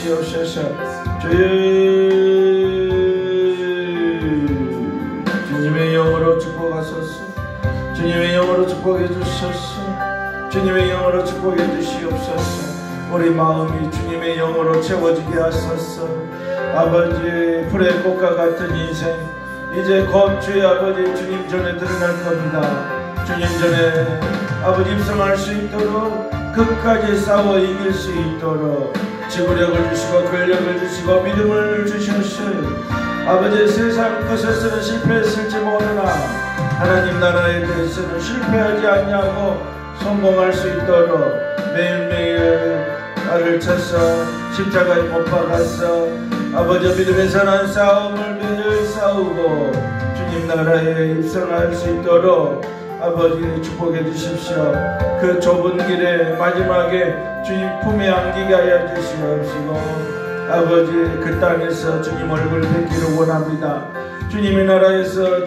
주시옵소서. 주님의 영으로 축복하소서. 주님의 영으로 축복해 주소서. 주님의 영으로 축복해 주시옵소서. 우리 마음이 주님의 영으로 채워지게 하소서. 아버지, 풀의 꽃과 같은 인생 이제 곧 주의 아버지 주님 전에 드러날 겁니다. 주님 전에 아버지 입성할 수 있도록 끝까지 싸워 이길 수 있도록 지구력을 주시고 근력을 주시고 믿음을 주셨을 아버지, 세상 것에서는 실패했을지 모르나 하나님 나라에 대해서는 실패하지 않냐고 성공할 수 있도록 매일매일 나를 쳐서 십자가에 못 박아서 아버지 믿음의 선한 싸움을 매일 싸우고 주님 나라에 입성할 수 있도록 아버지 축복해 주십시오. 그 좁은 길에 마지막에 주님 품에 안기게 하여 주시옵시고 아버지, 그 땅에서 주님 얼굴 뵙기를 원합니다. 주님의 나라에서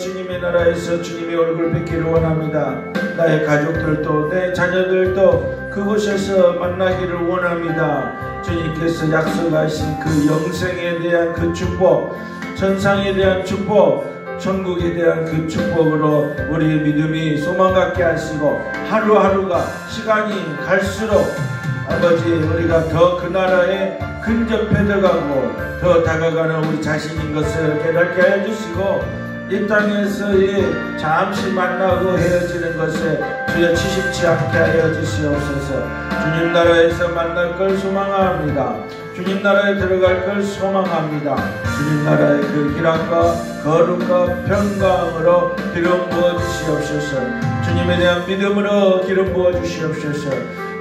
주님의 얼굴 뵙기를 원합니다. 나의 가족들도 내 자녀들도 그곳에서 만나기를 원합니다. 주님께서 약속하신 그 영생에 대한 그 축복, 천상에 대한 축복, 천국에 대한 그 축복으로 우리의 믿음이 소망 갖게 하시고 하루하루가 시간이 갈수록 아버지, 우리가 더 그 나라에 근접해 들어가고 더 다가가는 우리 자신인 것을 깨닫게 하여 주시고 이 땅에서의 잠시 만나고 헤어지는 것에 주여 치십지 않게 하여 주시옵소서. 주님 나라에서 만날 걸 소망합니다. 주님 나라에 들어갈 걸 소망합니다. 주님 나라의 그 희락과 거룩과 평강으로 기름 부어 주시옵소서. 주님에 대한 믿음으로 기름 부어 주시옵소서.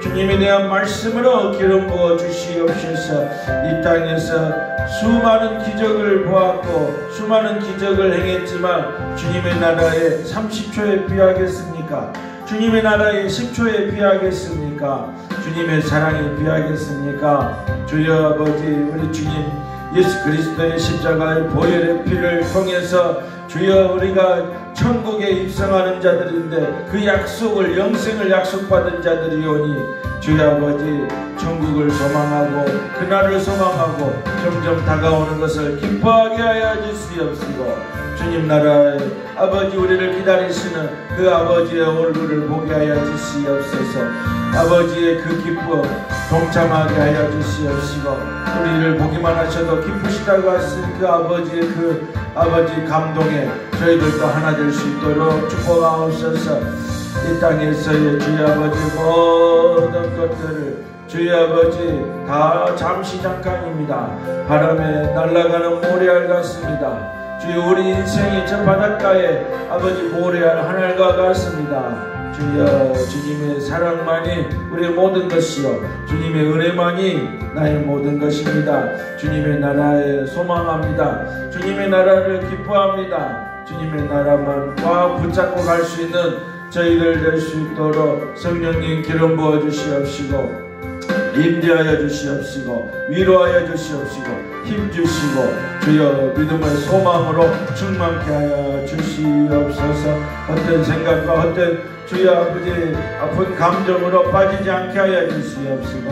주님에 대한 말씀으로 기름 부어 주시옵소서. 이 땅에서 수많은 기적을 보았고 수많은 기적을 행했지만 주님의 나라에 30초에 비하겠습니까? 주님의 나라에 10초에 비하겠습니까? 주님의 사랑에 비하겠습니까? 주여 아버지, 우리 주님 예수 그리스도의 십자가의 보혈의 피를 통해서 주여 우리가 천국에 입성하는 자들인데 그 약속을, 영생을 약속받은 자들이오니 주여 아버지, 천국을 소망하고 그날을 소망하고 점점 다가오는 것을 기뻐하게 하여 주시옵시고 주님 나라에 아버지, 우리를 기다리시는 그 아버지의 얼굴을 보게 하여 주시옵소서. 아버지의 그 기쁨 동참하게 하여 주시옵시고 우리를 보기만 하셔도 기쁘시다고 하신 그 아버지의 그 아버지 감동에 저희들도 하나 될 수 있도록 축복하옵소서. 이 땅에서의 주의 아버지 모든 것들을 주의 아버지 다 잠시 잠깐입니다. 바람에 날아가는 모래알 같습니다. 주여, 우리 인생이 저 바닷가에 아버지 모래알 하늘과 같습니다. 주여, 주님의 사랑만이 우리의 모든 것이요 주님의 은혜만이 나의 모든 것입니다. 주님의 나라에 소망합니다. 주님의 나라를 기뻐합니다. 주님의 나라만 꽉 붙잡고 갈 수 있는 저희들 될 수 있도록 성령님 기름 부어 주시옵시고 임재하여 주시옵시고 위로하여 주시옵시고 힘주시고 주여 믿음의 소망으로 충만케 하여 주시옵소서. 어떤 생각과 어떤 주여 아버지 아픈 감정으로 빠지지 않게 하여 주시옵시고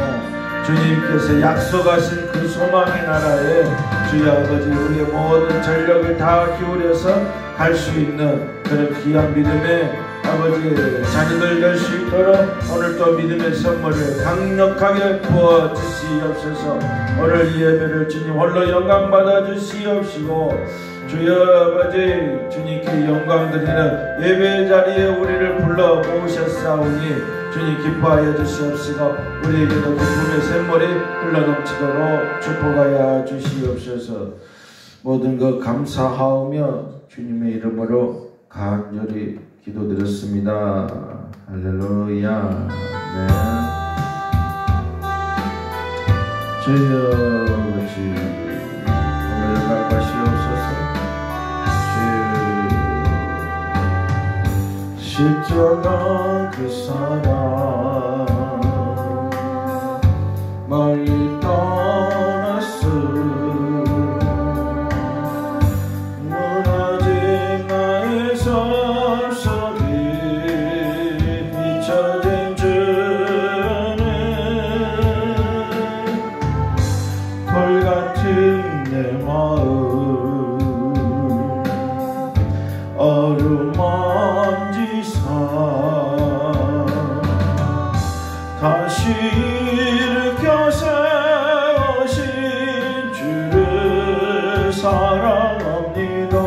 주님께서 약속하신 그 소망의 나라에 주여 아버지 우리의 모든 전력을 다 기울여서 갈 수 있는 그런 귀한 믿음의 아버지 자녀들 될 수 있도록 오늘 또 믿음의 선물을 강력하게 부어 주시옵소서. 오늘 이 예배를 주님 홀로 영광 받아 주시옵시고 주여 아버지 주님께 영광 드리는 예배 자리에 우리를 불러 모으셨사오니 주님 기뻐하여 주시옵시고 우리에게도 기쁨의 샘물이 흘러넘치도록 축복하여 주시옵소서. 모든 것 감사하오며 주님의 이름으로 간절히 기도드렸습니다. 할렐루야. 네. 주여 같이 오늘 가시옵소서. 십자가 그 사랑 멀리 떠났어. 무너진 나의 삶 속에 비춰진 주는 내 마음 어루만지사 다시 일으켜 세우신 주를 사랑합니다.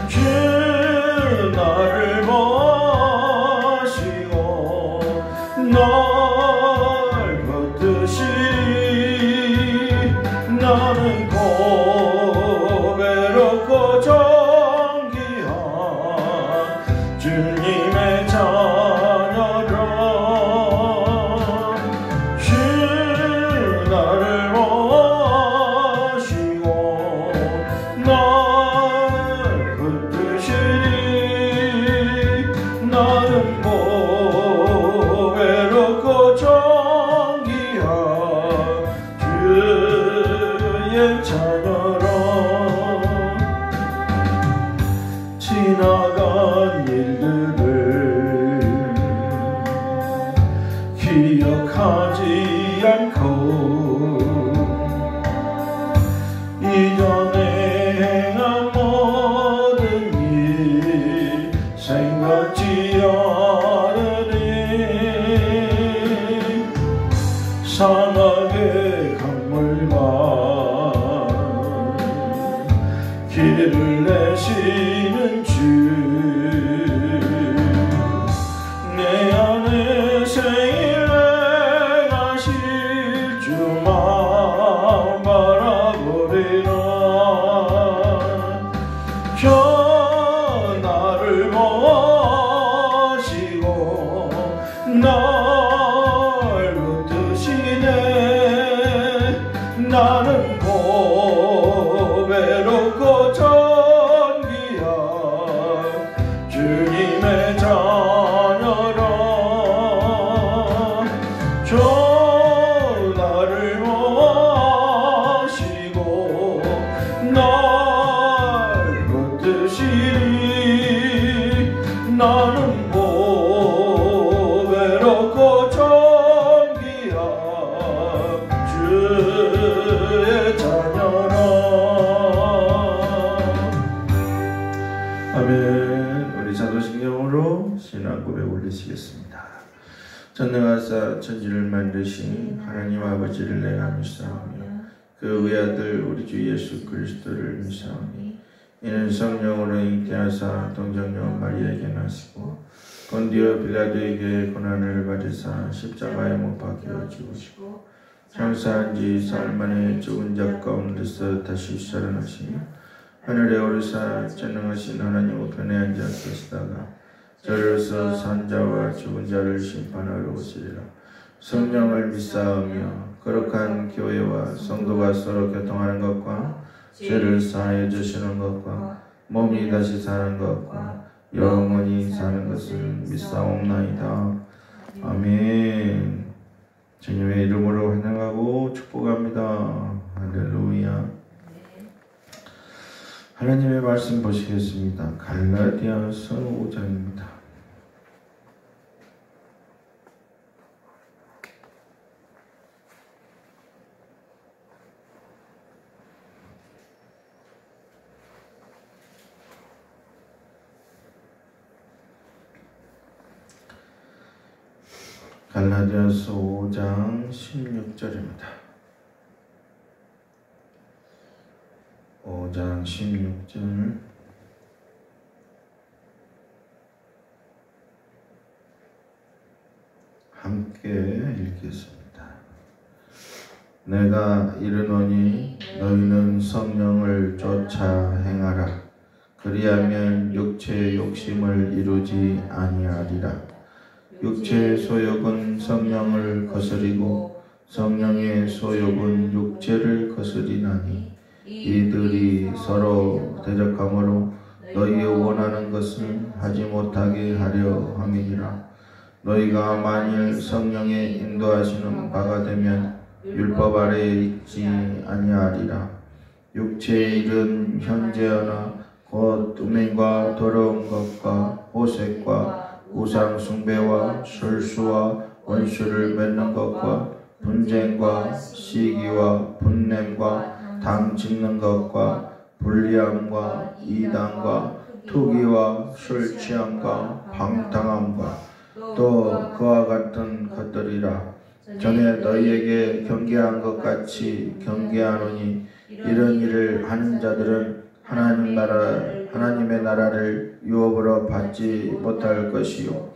주 나를 보시고 날 붙드시리. 나는 고배롭고 존귀한 주님의 자녀라. 주 나를 보시고 날 붙드시리. 나는 고배롭고 존귀한 주의 자녀라. 지나간 일들을 기억하지 않고 이전에 행한 모든 일 생각지 않으니 사막의 강물과 길을 내시는 주 내 안에 새 일행하실 주만 바라보리라. 저 나를 보시고 날 붙드시네. 나는 고배롭고 존귀한 주님의 자녀라. 저 나를 보시고 날 붙드시리. 나는 고배롭고 존귀한 주의 자녀라. 아멘. 우리 자도신경으로 신앙 고백 올리시겠습니다. 전능하사 천지를 만드신 하나님 아버지를 내가 믿사오며 그 외아들 우리 주 예수 그리스도를 믿사오니 이는 성령으로 잉태하사 동정녀 마리아에게 나시고 본디오 빌라도에게 고난을 받으사 십자가에 못 박혀 죽으시고 장사한 지 사흘 만에 죽은 자 가운데서 다시 살아나시며 하늘에 오르사 전능하신 하나님 우편에 앉아 계시다가 저리로서 산 자와 죽은 자를 심판하러 오시리라. 성령을 믿사오며 거룩한 교회와 성도가 서로 교통하는 것과 죄를 사하여 주시는 것과 몸이 다시 사는 것과 영원히 사는 것을 믿사옵나이다. 아멘. 주님의 이름으로 환영하고 축복합니다. 할렐루야. 하나님의 말씀 보시겠습니다. 갈라디아서 5장입니다. 갈라디아서 5장 16절입니다. 5장 16절 함께 읽겠습니다. 내가 이르노니 너희는 성령을 쫓아 행하라. 그리하면 육체의 욕심을 이루지 아니하리라. 육체의 소욕은 성령을 거스리고 성령의 소욕은 육체를 거스리나니 이들이 서로 대적하므로 너희의 원하는 것을 하지 못하게 하려 함이니라. 너희가 만일 성령의 인도하시는 바가 되면 율법 아래에 있지 아니하리라. 육체의 일은 현재하나 곧 음행과 더러운 것과 호색과 우상 숭배와 술수와 원수를 맺는 것과 분쟁과 시기와 분냄과 당 짓는 것과 불리함과 이단과 투기와 술 취함과 방탕함과 또 그와 같은 것들이라. 전에 너희에게 경계한 것 같이 경계하노니 이런 일을 하는 자들은 하나님의 나라를 유업으로 받지 못할 것이요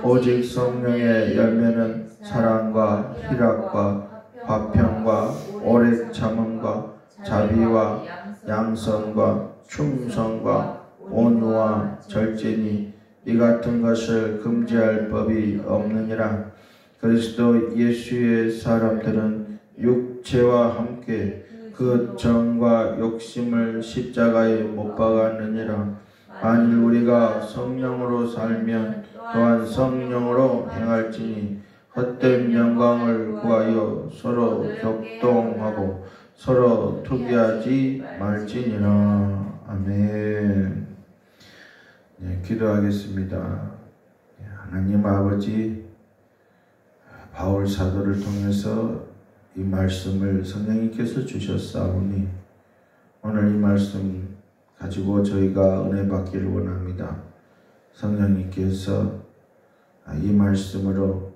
오직 성령의 열매는 사랑과 희락과 화평과 오래 참음과 자비와 양선과 충성과 온유와 절제니 이 같은 것을 금지할 법이 없느니라. 그리스도 예수의 사람들은 육체와 함께 그 정과 욕심을 십자가에 못 박았느니라. 만일 우리가 성령으로 살면 또한 성령으로 행할지니 헛된 영광을 구하여 서로 격동하고 서로 투기하지 말지니라. 아멘. 네, 기도하겠습니다. 하나님 아버지, 바울 사도를 통해서 이 말씀을 성령님께서 주셨사오니 오늘 이 말씀 가지고 저희가 은혜 받기를 원합니다. 성령님께서 이 말씀으로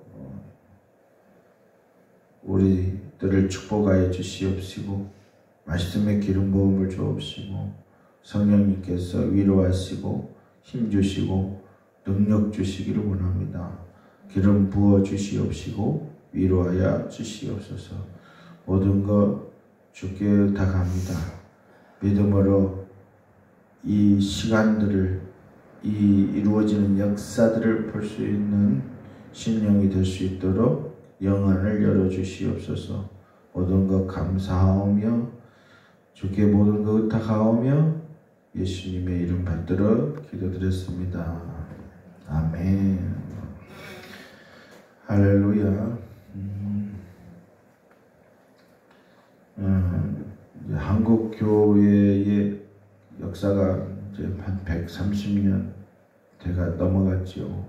우리들을 축복하여 주시옵시고 말씀의 기름 부음을 주옵시고 성령님께서 위로하시고 힘주시고 능력 주시기를 원합니다. 기름 부어 주시옵시고 위로하여 주시옵소서. 모든 것 주께 의탁합니다. 믿음으로 이 시간들을 이 이루어지는 역사들을 볼 수 있는 심령이 될 수 있도록 영안을 열어주시옵소서. 모든 것 감사하오며 주께 모든 것 의탁하오며 예수님의 이름 받들어 기도드렸습니다. 아멘. 할렐루야. 한국 교회의 역사가 이제 한 130년 대가 넘어갔죠.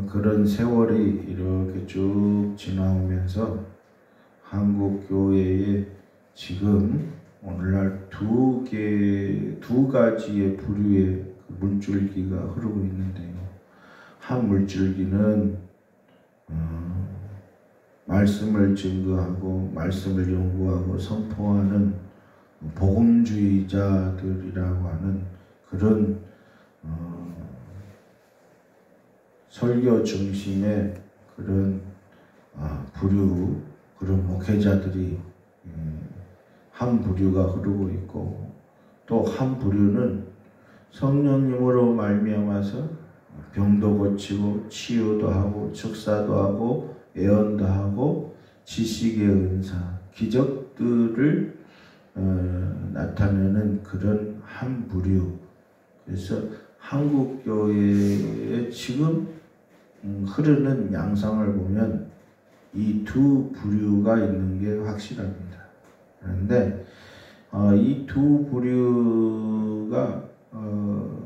그런 세월이 이렇게 쭉 지나오면서 한국 교회에 지금 오늘날 두 가지의 부류의 물줄기가 흐르고 있는데요. 한 물줄기는 말씀을 증거하고 말씀을 연구하고 선포하는 복음주의자들이라고 하는 그런 설교 중심의 그런 부류, 그런 목회자들이 한 부류가 흐르고 있고, 또 한 부류는 성령님으로 말미암아서 병도 고치고 치유도 하고 축사도 하고 예언도 하고 지식의 은사, 기적들을 나타내는 그런 한 부류. 그래서 한국 교회에 지금 흐르는 양상을 보면 이 두 부류가 있는 게 확실합니다. 그런데 이 두 부류가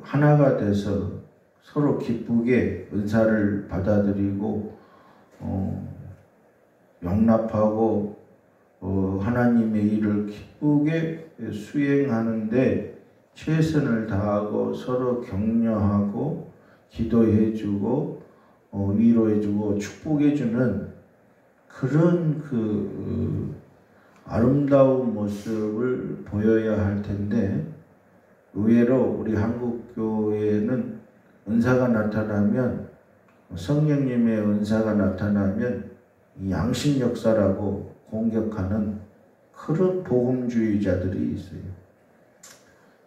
하나가 돼서 서로 기쁘게 은사를 받아들이고 용납하고 하나님의 일을 기쁘게 수행하는데 최선을 다하고 서로 격려하고 기도해주고 위로해주고 축복해주는 그런 아름다운 모습을 보여야 할 텐데, 의외로 우리 한국교회는 은사가 나타나면, 성령님의 은사가 나타나면 양심 역사라고 공격하는 그런 복음주의자들이 있어요.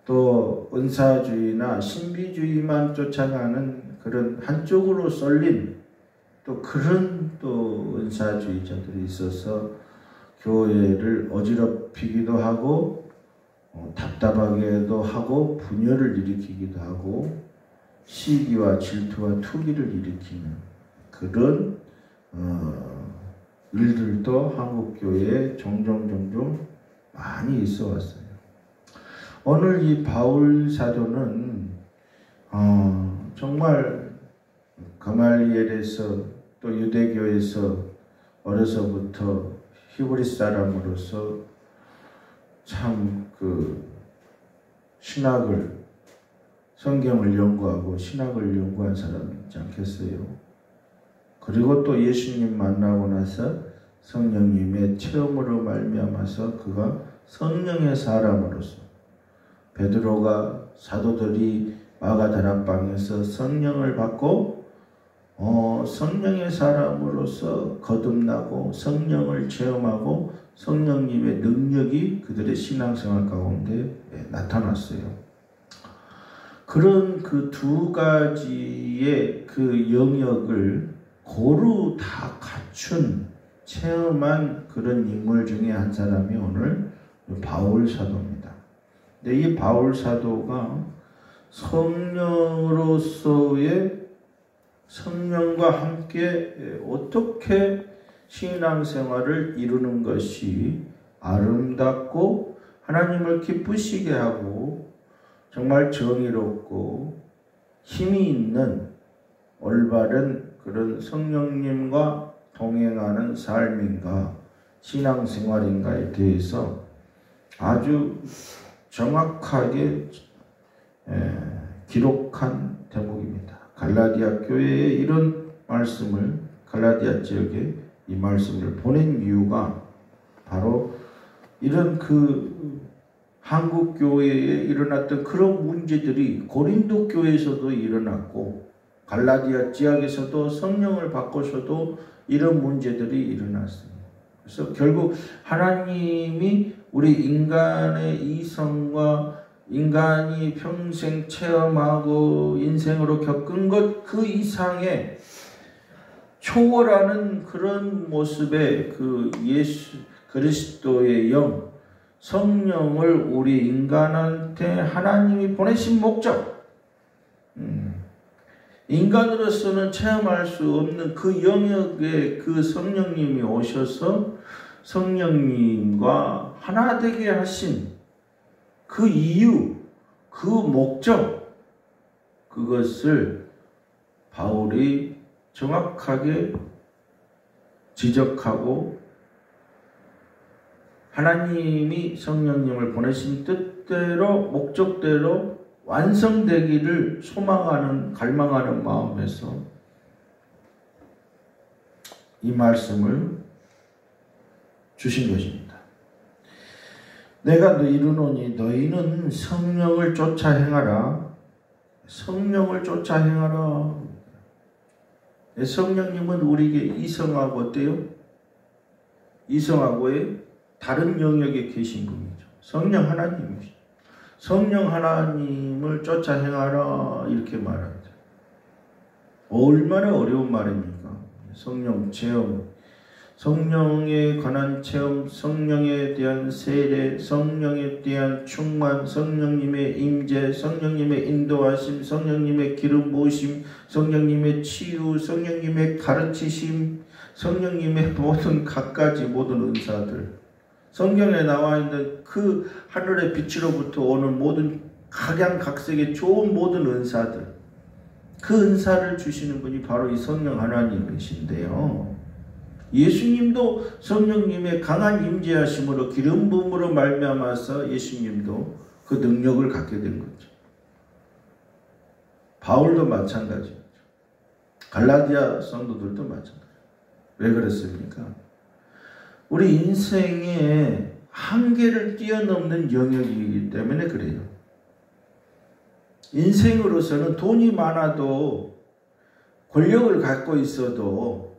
또 은사주의나 신비주의만 쫓아가는 그런 한쪽으로 쏠린 또 그런 또 은사주의자들이 있어서 교회를 어지럽히기도 하고 답답하게도 하고 분열을 일으키기도 하고 시기와 질투와 투기를 일으키는 그런 일들도 한국교회에 종종 많이 있어 왔어요. 오늘 이 바울 사도는 정말 가말리엘에서 또 유대교에서 어려서부터 히브리 사람으로서 참 신학을, 성경을 연구하고 신학을 연구한 사람이지 않겠어요? 그리고 또 예수님 만나고 나서 성령님의 체험으로 말미암아서 그가 성령의 사람으로서, 베드로가 사도들이 마가다락방에서 성령을 받고 성령의 사람으로서 거듭나고 성령을 체험하고 성령님의 능력이 그들의 신앙생활 가운데 나타났어요. 그런 그 두 가지의 그 영역을 고루 다 갖춘 체험한 그런 인물 중에 한 사람이 오늘 바울 사도입니다. 근데 이 바울 사도가 성령과 함께 어떻게 신앙생활을 이루는 것이 아름답고 하나님을 기쁘시게 하고 정말 정의롭고 힘이 있는 올바른 그런 성령님과 동행하는 삶인가 신앙생활인가에 대해서 아주 정확하게 기록한 대목입니다. 갈라디아 교회에 이런 말씀을, 갈라디아 지역에 이 말씀을 보낸 이유가 바로 이런 한국 교회에 일어났던 그런 문제들이 고린도 교회에서도 일어났고 갈라디아 지역에서도 성령을 받고서도 이런 문제들이 일어났습니다. 그래서 결국 하나님이 우리 인간의 이성과 인간이 평생 체험하고 인생으로 겪은 것 그 이상의 초월하는 그런 모습의 그 예수 그리스도의 영, 성령을 우리 인간한테 하나님이 보내신 목적, 인간으로서는 체험할 수 없는 그 영역에 그 성령님이 오셔서 성령님과 하나 되게 하신 그 이유, 그 목적, 그것을 바울이 정확하게 지적하고 하나님이 성령님을 보내신 뜻대로 목적대로 완성되기를 소망하는, 갈망하는 마음에서 이 말씀을 주신 것입니다. 내가 이르노니 너희는 성령을 쫓아 행하라. 성령을 쫓아 행하라. 성령님은 우리에게 이성하고 어때요? 이성하고의 다른 영역에 계신 분이죠. 성령 하나님이죠. 성령 하나님을 쫓아 행하라 이렇게 말합니다. 얼마나 어려운 말입니까? 성령 체험, 성령에 관한 체험, 성령에 대한 세례, 성령에 대한 충만, 성령님의 임재, 성령님의 인도하심, 성령님의 기름 부으심, 성령님의 치유, 성령님의 가르치심, 성령님의 모든 갖가지 모든 은사들, 성경에 나와 있는 그 하늘의 빛으로부터 오는 모든 각양각색의 좋은 모든 은사들, 그 은사를 주시는 분이 바로 이 성령 하나님이신데요. 예수님도 성령님의 강한 임재하심으로 기름 부음으로 말미암아서 예수님도 그 능력을 갖게 된 거죠. 바울도 마찬가지죠. 갈라디아 성도들도 마찬가지죠. 왜 그랬습니까? 우리 인생의 한계를 뛰어넘는 영역이기 때문에 그래요. 인생으로서는 돈이 많아도 권력을 갖고 있어도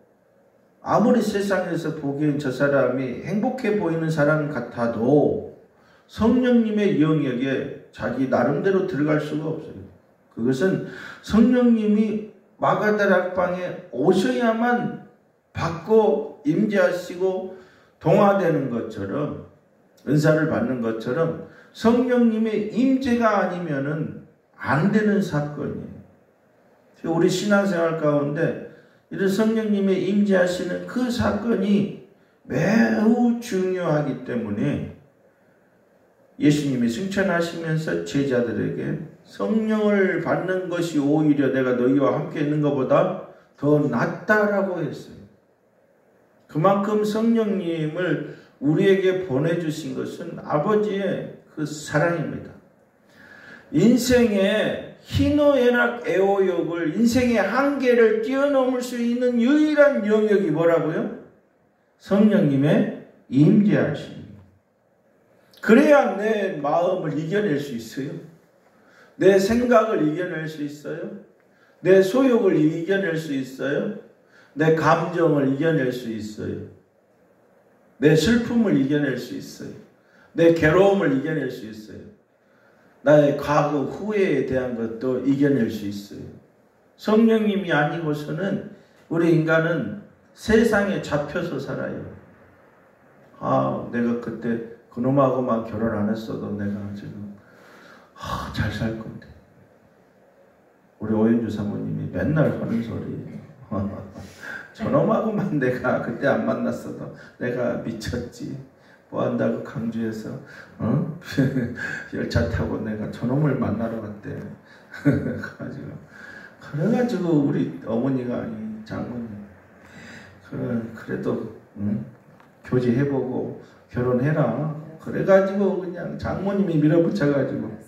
아무리 세상에서 보기엔 저 사람이 행복해 보이는 사람 같아도 성령님의 영역에 자기 나름대로 들어갈 수가 없어요. 그것은 성령님이 마가다락방에 오셔야만 받고 임재하시고 동화되는 것처럼, 은사를 받는 것처럼 성령님의 임재가 아니면은 안 되는 사건이에요. 우리 신앙생활 가운데 이런 성령님의 임재하시는 그 사건이 매우 중요하기 때문에 예수님이 승천하시면서 제자들에게 성령을 받는 것이 오히려 내가 너희와 함께 있는 것보다 더 낫다라고 했어요. 그만큼 성령님을 우리에게 보내주신 것은 아버지의 그 사랑입니다. 인생의 희노애락 애호욕을, 인생의 한계를 뛰어넘을 수 있는 유일한 영역이 뭐라고요? 성령님의 임재하심. 그래야 내 마음을 이겨낼 수 있어요. 내 생각을 이겨낼 수 있어요. 내 소욕을 이겨낼 수 있어요. 내 감정을 이겨낼 수 있어요. 내 슬픔을 이겨낼 수 있어요. 내 괴로움을 이겨낼 수 있어요. 나의 과거 후회에 대한 것도 이겨낼 수 있어요. 성령님이 아니고서는 우리 인간은 세상에 잡혀서 살아요. 내가 그때 그놈하고만 결혼 안 했어도 내가 지금 잘 살 건데. 우리 오현주 사모님이 맨날 하는 소리예요. 저놈하고만 내가 그때 안 만났어도 내가 미쳤지. 뭐 한다고 강주에서 열차 타고 내가 저놈을 만나러 갔대. 그래가지고 우리 어머니가 장모님 그래도 교제해보고 결혼해라. 그래가지고 그냥 장모님이 밀어붙여가지고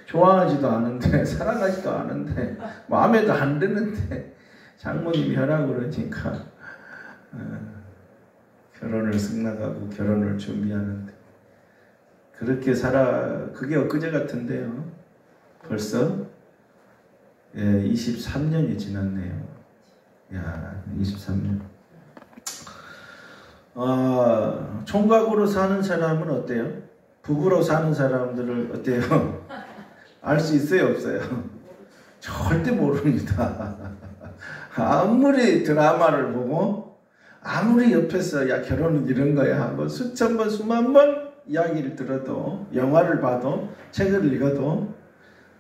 좋아하지도 않은데 사랑하지도 않은데 마음에도 안 드는데 장모님이 하라고 그러니까 결혼을 승낙하고 결혼을 준비하는데 그렇게 그게 엊그제 같은데요. 벌써 23년이 지났네요. 야, 23년. 총각으로 사는 사람은 어때요? 부부로 사는 사람들을 어때요? 알 수 있어요, 없어요? 절대 모릅니다. 아무리 드라마를 보고 아무리 옆에서 야 결혼은 이런 거야 하고 수천 번 수만 번 이야기를 들어도 영화를 봐도 책을 읽어도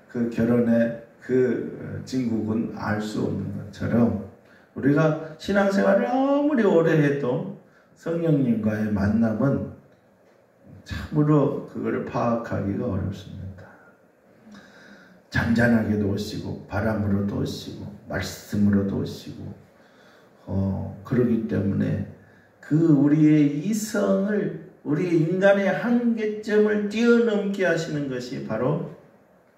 그 결혼의 그 진국은 알 수 없는 것처럼 우리가 신앙생활을 아무리 오래 해도 성령님과의 만남은 참으로 그거를 파악하기가 어렵습니다. 잔잔하게도 오시고 바람으로도 오시고 말씀으로도 오시고 그러기 때문에 그 우리의 이성을 우리 인간의 한계점을 뛰어넘게 하시는 것이 바로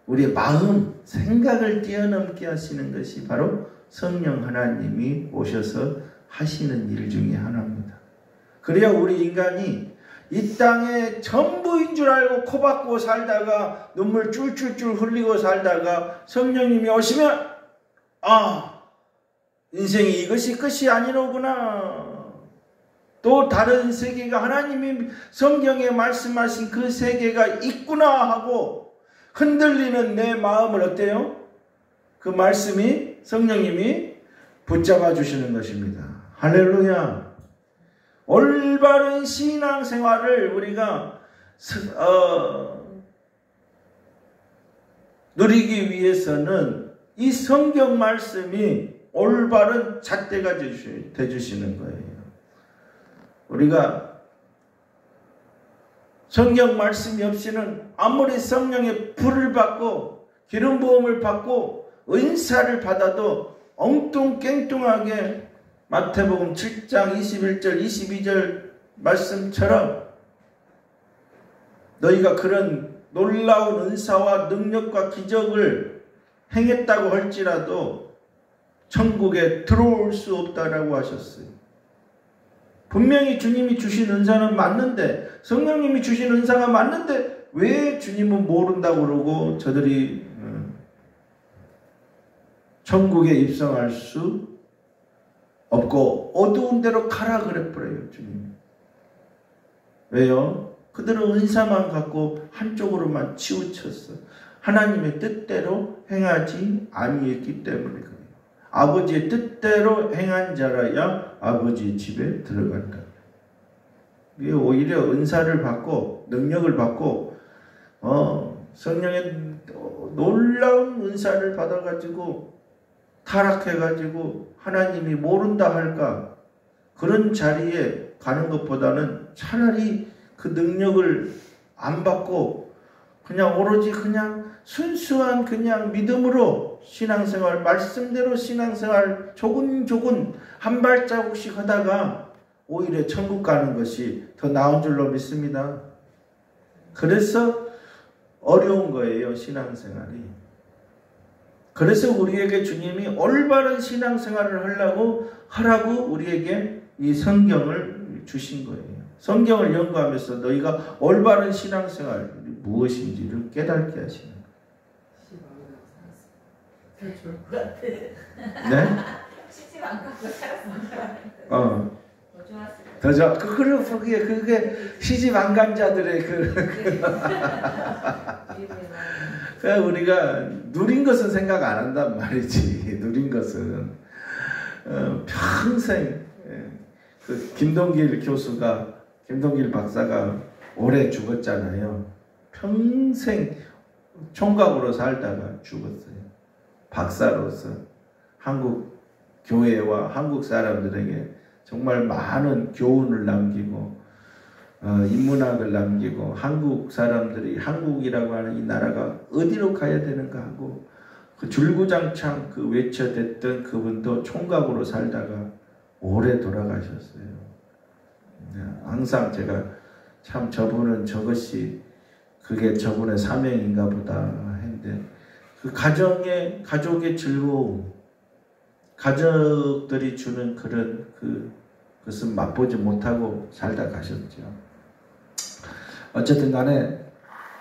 우리의 마음, 생각을 뛰어넘게 하시는 것이 바로 성령 하나님이 오셔서 하시는 일 중에 하나입니다. 그래야 우리 인간이 이 땅에 전부인 줄 알고 코박고 살다가 눈물 쫄쫄쫄 흘리고 살다가 성령님이 오시면 인생이 이것이 끝이 아니로구나. 또 다른 세계가 하나님이 성경에 말씀하신 그 세계가 있구나 하고 흔들리는 내 마음을 어때요? 그 말씀이 성령님이 붙잡아 주시는 것입니다. 할렐루야. 올바른 신앙생활을 우리가 누리기 위해서는 이 성경 말씀이 올바른 잣대가 되주시는 거예요. 우리가 성경 말씀이 없이는 아무리 성령의 불을 받고 기름 부음을 받고 은사를 받아도 엉뚱깽뚱하게 마태복음 7장 21절 22절 말씀처럼 너희가 그런 놀라운 은사와 능력과 기적을 행했다고 할지라도 천국에 들어올 수 없다라고 하셨어요. 분명히 주님이 주신 은사는 맞는데 성령님이 주신 은사가 맞는데 왜 주님은 모른다고 그러고 저들이 천국에 입성할 수 없고 어두운 데로 가라 그랬어요. 주님. 왜요? 그들은 은사만 갖고 한쪽으로만 치우쳤어. 하나님의 뜻대로 행하지 아니했기 때문에 그래요. 아버지의 뜻대로 행한 자라야 아버지의 집에 들어간다. 오히려 은사를 받고 능력을 받고 성령의 놀라운 은사를 받아가지고 타락해가지고 하나님이 모른다 할까 그런 자리에 가는 것보다는 차라리 그 능력을 안 받고 그냥 오로지 그냥 순수한 그냥 믿음으로 신앙생활, 말씀대로 신앙생활 조근조근 한 발자국씩 하다가 오히려 천국 가는 것이 더 나은 줄로 믿습니다. 그래서 어려운 거예요, 신앙생활이. 그래서 우리에게 주님이 올바른 신앙생활을 하라고 우리에게 이 성경을 주신 거예요. 성경을 연구하면서 너희가 올바른 신앙생활이 무엇인지를 깨닫게 하시는 거예요. 더 좋을 것 같아. 네? 시집 안 가고 살았으면 더 좋았을 것 더 그게 시집 안 간 자들의 그러니까 우리가 누린 것은 생각 안 한단 말이지. 누린 것은 평생 그 김동길 박사가 오래 죽었잖아요. 평생 총각으로 살다가 죽었어요. 박사로서 한국 교회와 한국 사람들에게 정말 많은 교훈을 남기고 인문학을 남기고 한국 사람들이 한국이라고 하는 이 나라가 어디로 가야 되는가 하고 그 줄구장창 그 외쳐댔던 그분도 총각으로 살다가 오래 돌아가셨어요. 항상 제가 참 저분은 그게 저분의 사명인가 보다 했는데 그 가족의 즐거움, 가족들이 주는 그런 그것은 맛보지 못하고 살다 가셨죠. 어쨌든 간에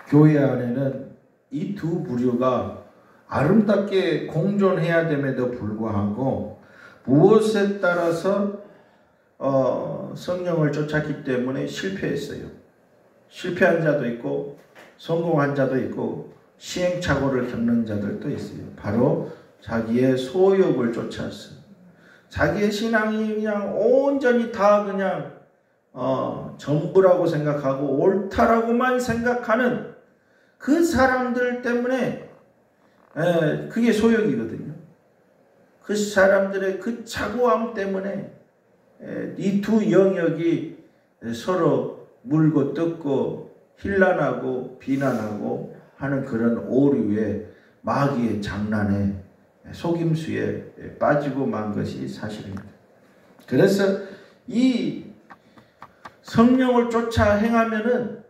교회 안에는 이 두 부류가 아름답게 공존해야 됨에도 불구하고 무엇에 따라서 성령을 쫓았기 때문에 실패했어요. 실패한 자도 있고 성공한 자도 있고 시행착오를 겪는 자들도 있어요. 바로 자기의 소욕을 쫓았어요. 자기의 신앙이 그냥 온전히 다 그냥 전부라고 생각하고 옳다라고만 생각하는 그 사람들 때문에 그게 소욕이거든요. 그 사람들의 그 착오함 때문에 이 두 영역이 서로 물고 뜯고 힐난하고 비난하고 하는 그런 오류에 마귀의 장난에 속임수에 빠지고 만 것이 사실입니다. 그래서 이 성령을 쫓아 행하면은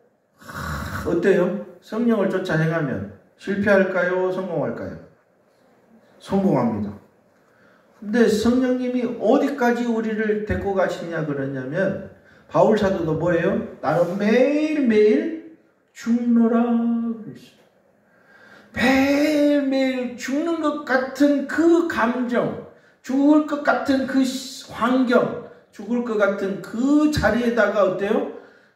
어때요? 성령을 쫓아 행하면 실패할까요? 성공할까요? 성공합니다. 근데 성령님이 어디까지 우리를 데리고 가시냐 그러냐면 바울 사도도 뭐예요? 나는 매일매일 죽노라 그랬어요. 매일매일 죽는 것 같은 그 감정, 죽을 것 같은 그 환경, 죽을 것 같은 그 자리에다가 어때요?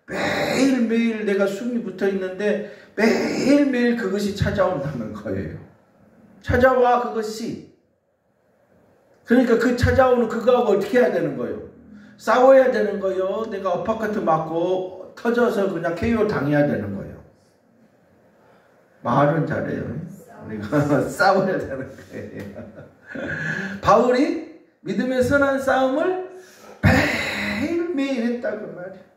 매일매일 내가 숨이 붙어 있는데 매일매일 그것이 찾아온다는 거예요. 찾아와 그것이. 그러니까 그 찾아오는 그거하고 어떻게 해야 되는 거예요? 싸워야 되는 거예요. 내가 어퍼커트 맞고 터져서 그냥 KO 당해야 되는 거예요. 말은 잘해요. 우리가 싸워야 되는 거예요. 바울이 믿음의 선한 싸움을 매일매일 했다고 말이에요.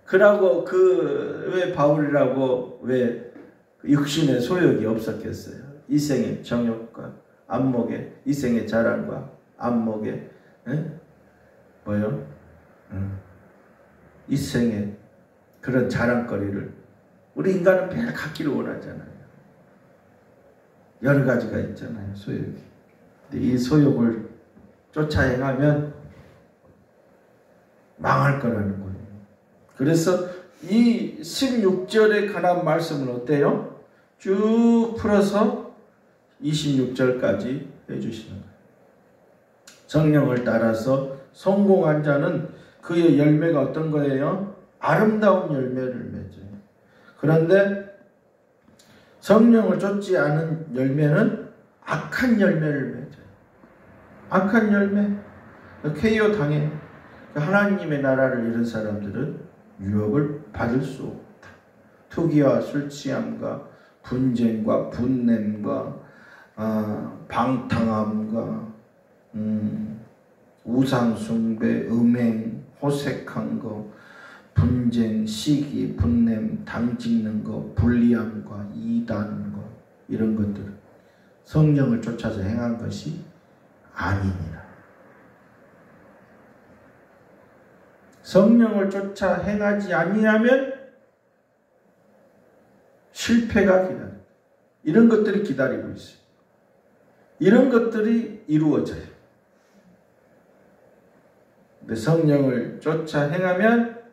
그러고 왜 바울이라고 왜 육신의 소욕이 없었겠어요? 이생의 정욕과 안목의 이생의 자랑과 안목의 이생의 그런 자랑거리를 우리 인간은 매일 갖기를 원하잖아요. 여러 가지가 있잖아요. 소욕이. 근데 이 소욕을 쫓아 행하면 망할 거라는 거예요. 그래서 이 16절에 관한 말씀은 어때요? 쭉 풀어서 26절까지 해주시는 거예요. 성령을 따라서 성공한 자는 그의 열매가 어떤 거예요? 아름다운 열매를 맺어요. 그런데 성령을 쫓지 않은 열매는 악한 열매를 맺어요. 악한 열매, KO 당해. 하나님의 나라를 잃은 사람들은 유혹을 받을 수 없다. 투기와 술 취함과 분쟁과 분냄과 방탕함과 우상숭배, 음행, 호색한 거, 분쟁, 시기, 분냄, 당 찍는 거, 불리함과 이단 거 이런 것들 성령을 쫓아서 행한 것이 아니니라. 성령을 쫓아 행하지 아니하면 실패가 기다려. 이런 것들이 기다리고 있어요. 이런 것들이 이루어져요. 근데 성령을 쫓아 행하면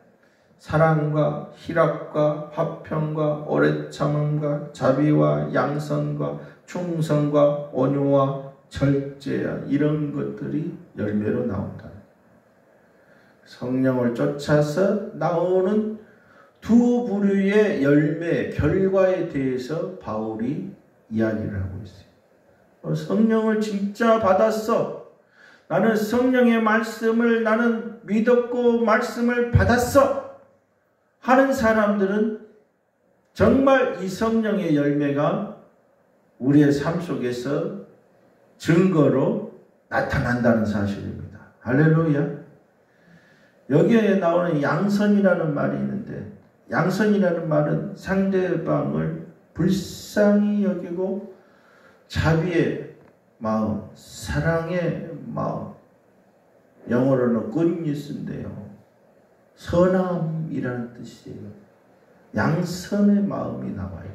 사랑과 희락과 화평과 오래 참음과 자비와 양선과 충성과 온유와 절제야, 이런 것들이 열매로 나온다. 성령을 쫓아서 나오는 두 부류의 열매, 결과에 대해서 바울이 이야기를 하고 있어요. 성령을 진짜 받았어. 나는 성령의 말씀을 나는 믿었고 말씀을 받았어 하는 사람들은 정말 이 성령의 열매가 우리의 삶 속에서 증거로 나타난다는 사실입니다. 할렐루야. 여기에 나오는 양선이라는 말이 있는데, 양선이라는 말은 상대방을 불쌍히 여기고 자비의 마음, 사랑의 마음, 영어로는 goodness인데요, 선함이라는 뜻이에요. 양선의 마음이 나와요.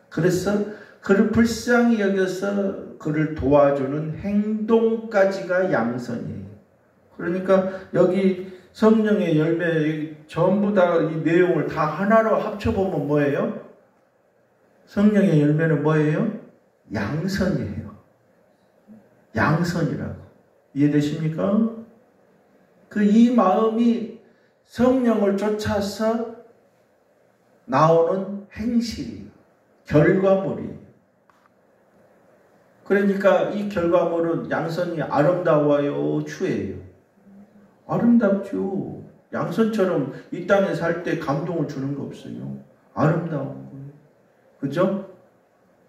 그래서 그를 불쌍히 여겨서 그를 도와주는 행동까지가 양선이에요. 그러니까 여기 성령의 열매 전부 다 이 내용을 다 하나로 합쳐보면 뭐예요? 성령의 열매는 뭐예요? 양선이에요. 양선이라고. 이해되십니까? 이 마음이 성령을 쫓아서 나오는 행실이에요. 결과물이에요. 그러니까 이 결과물은 양선이 아름다워요, 추해요? 아름답죠. 양선처럼 이 땅에 살 때 감동을 주는 거 없어요. 아름다운 거예요. 그죠?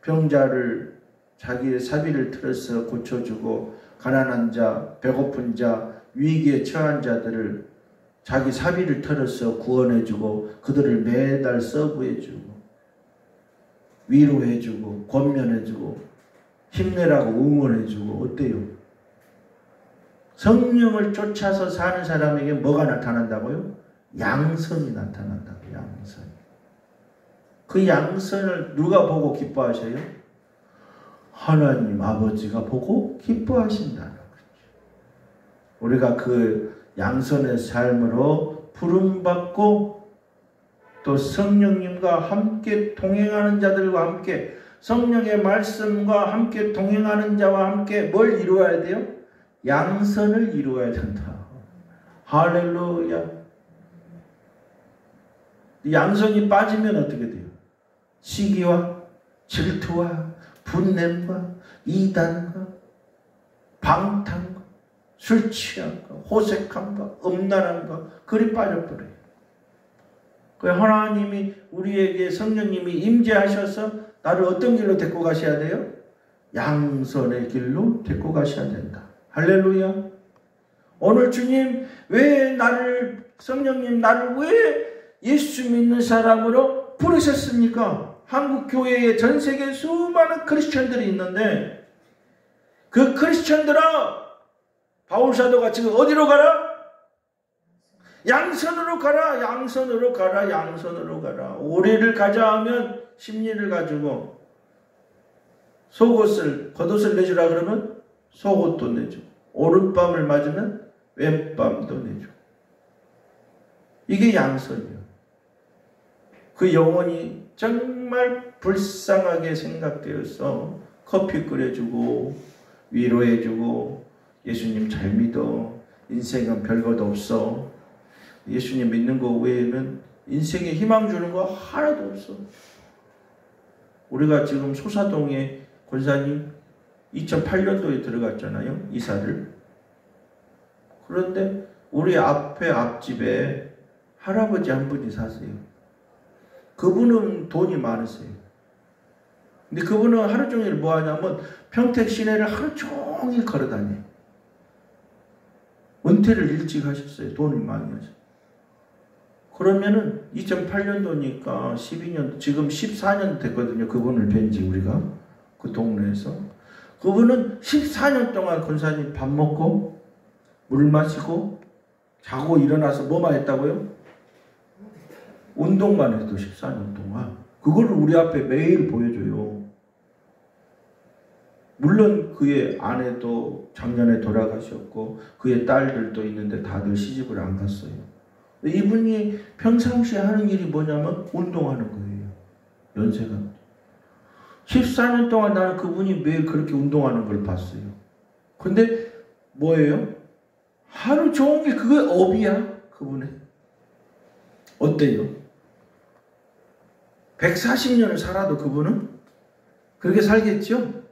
병자를 자기의 사비를 틀어서 고쳐주고, 가난한 자, 배고픈 자, 위기에 처한 자들을 자기 사비를 털어서 구원해주고, 그들을 매달 서브해주고, 위로해주고, 권면해주고, 힘내라고 응원해주고. 어때요? 성령을 쫓아서 사는 사람에게 뭐가 나타난다고요? 양선이 나타난다고요. 양선. 그 양선을 누가 보고 기뻐하셔요? 하나님 아버지가 보고 기뻐하신다는 거죠. 우리가 그 양선의 삶으로 부름받고 또 성령님과 함께 동행하는 자들과 함께, 성령의 말씀과 함께 동행하는 자와 함께 뭘 이루어야 돼요? 양선을 이루어야 된다. 할렐루야. 양선이 빠지면 어떻게 돼요? 시기와 질투와 분냄과 이단과 방탕과 술 취함과 호색함과 음란함과 그리 빠져버려요. 하나님이 우리에게 성령님이 임재하셔서 나를 어떤 길로 데리고 가셔야 돼요? 양선의 길로 데리고 가셔야 된다. 할렐루야. 오늘 주님 왜 성령님 나를 왜 예수 믿는 사람으로 부르셨습니까? 한국 교회에 전 세계 수많은 크리스천들이 있는데, 그 크리스천들아, 바울 사도가 지금 어디로 가라? 양선으로 가라. 양선으로 가라. 양선으로 가라. 오리를 가자 하면 심리를 가지고, 겉옷을 내주라 그러면 속옷도 내주고, 오른밤을 맞으면 왼밤도 내주고. 이게 양선이에요. 그 영혼이 정말 불쌍하게 생각되어서 커피 끓여주고 위로해주고, 예수님 잘 믿어, 인생은 별것도 없어, 예수님 믿는 거 외에는 인생에 희망 주는 거 하나도 없어. 우리가 지금 소사동에 권사님 2008년도에 들어갔잖아요, 이사를. 그런데 우리 앞집에 할아버지 한 분이 사세요. 그분은 돈이 많으세요. 근데 그분은 하루 종일 뭐 하냐면 평택 시내를 하루 종일 걸어다녀요. 은퇴를 일찍 하셨어요. 돈을 많이 하셔요. 그러면은 2008년도니까 12년, 지금 14년 됐거든요. 그분을 뵌지 우리가. 그 동네에서. 그분은 14년 동안 권사님 밥 먹고 물 마시고 자고 일어나서 뭐만 했다고요? 운동만 해도 14년 동안. 그거를 우리 앞에 매일 보여줘요. 물론 그의 아내도 작년에 돌아가셨고 그의 딸들도 있는데 다들 시집을 안 갔어요. 이분이 평상시에 하는 일이 뭐냐면 운동하는 거예요. 연세가. 14년 동안 나는 그분이 매일 그렇게 운동하는 걸 봤어요. 근데 뭐예요? 하루 종일 그게 업이야. 그분의. 어때요? 140년을 살아도 그분은 그렇게 살겠죠?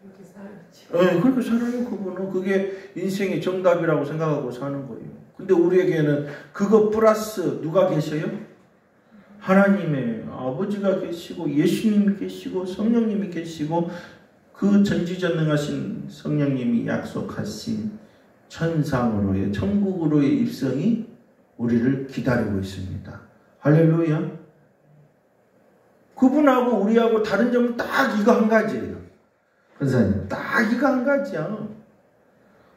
그렇게 살아요. 그분은. 그게 인생의 정답이라고 생각하고 사는 거예요. 근데 우리에게는 그거 플러스 누가 계셔요? 하나님의 아버지가 계시고 예수님이 계시고 성령님이 계시고 그 전지전능하신 성령님이 약속하신 천상으로의 천국으로의 입성이 우리를 기다리고 있습니다. 할렐루야. 그분하고 우리하고 다른 점은 딱 이거 한 가지예요. 권사님, 딱 이거 한 가지야.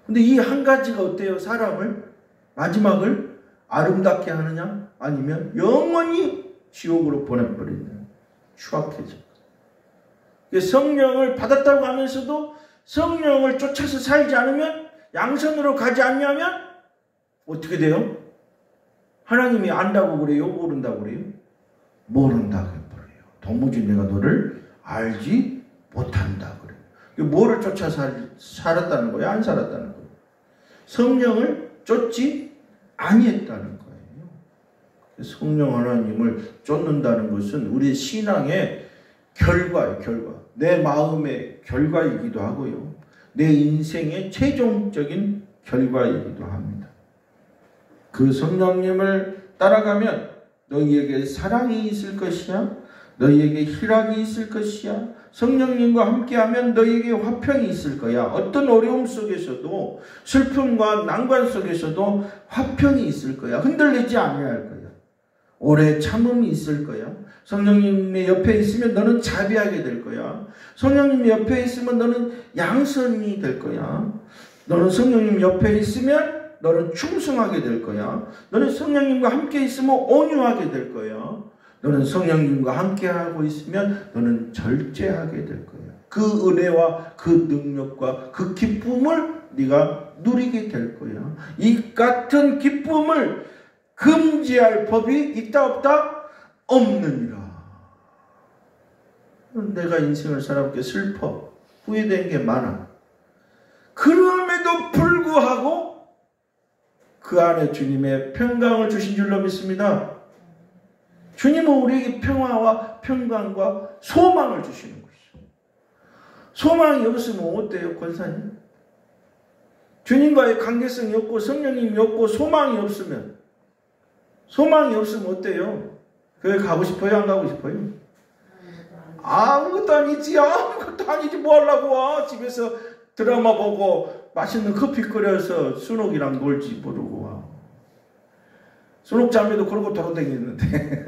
근데 이 한 가지가 어때요? 사람을 마지막을 아름답게 하느냐? 아니면 영원히 지옥으로 보내버리느냐? 추악해져. 성령을 받았다고 하면서도 성령을 쫓아서 살지 않으면, 양선으로 가지 않냐면 어떻게 돼요? 하나님이 안다고 그래요? 모른다고 그래요? 모른다고 해버려요. 도무지 내가 너를 알지 못한다 그래요. 뭐를 쫓아 살았다는 거예요? 안 살았다는 거예요? 성령을 쫓지 아니했다는 거예요. 성령 하나님을 쫓는다는 것은 우리 신앙의 결과예요. 결과. 내 마음의 결과이기도 하고요. 내 인생의 최종적인 결과이기도 합니다. 그 성령님을 따라가면 너희에게 사랑이 있을 것이야. 너희에게 희락이 있을 것이야. 성령님과 함께하면 너희에게 화평이 있을 거야. 어떤 어려움 속에서도 슬픔과 난관 속에서도 화평이 있을 거야. 흔들리지 아니할 거야. 오래 참음이 있을 거야. 성령님의 옆에 있으면 너는 자비하게 될 거야. 성령님 옆에 있으면 너는 양선이 될 거야. 너는 성령님 옆에 있으면 너는 충성하게 될 거야. 너는 성령님과 함께 있으면 온유하게 될 거야. 너는 성령님과 함께하고 있으면 너는 절제하게 될 거야. 그 은혜와 그 능력과 그 기쁨을 네가 누리게 될 거야. 이 같은 기쁨을 금지할 법이 있다 없다? 없느니라. 내가 인생을 살아보게 슬퍼. 후회된 게 많아. 그럼에도 불구하고 그 안에 주님의 평강을 주신 줄로 믿습니다. 주님은 우리에게 평화와 평강과 소망을 주시는 것이죠. 소망이 없으면 어때요, 권사님? 주님과의 관계성이 없고 성령님이 없고 소망이 없으면 어때요? 교회 가고 싶어요? 안 가고 싶어요? 아무것도 아니지. 아무것도 아니지. 뭐 하려고 와? 집에서 드라마 보고 맛있는 커피 끓여서 순옥이랑 놀지 모르고 와. 순옥자매도 그러고 돌아다니는데.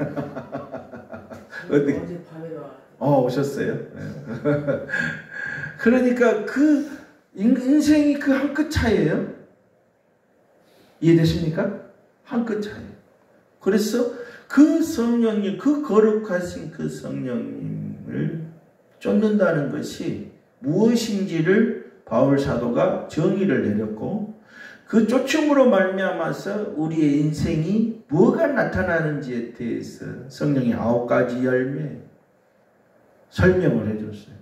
어제 밤에 와. 오셨어요? 네. 그러니까 그 인생이 그 한 끗 차이예요. 이해되십니까? 한 끗 차이. 그래서 그 성령님, 그 거룩하신 그 성령님을 쫓는다는 것이 무엇인지를 바울 사도가 정의를 내렸고, 그 쫓음으로 말미암아서 우리의 인생이 뭐가 나타나는지에 대해서 성령이 9가지 열매 설명을 해줬어요.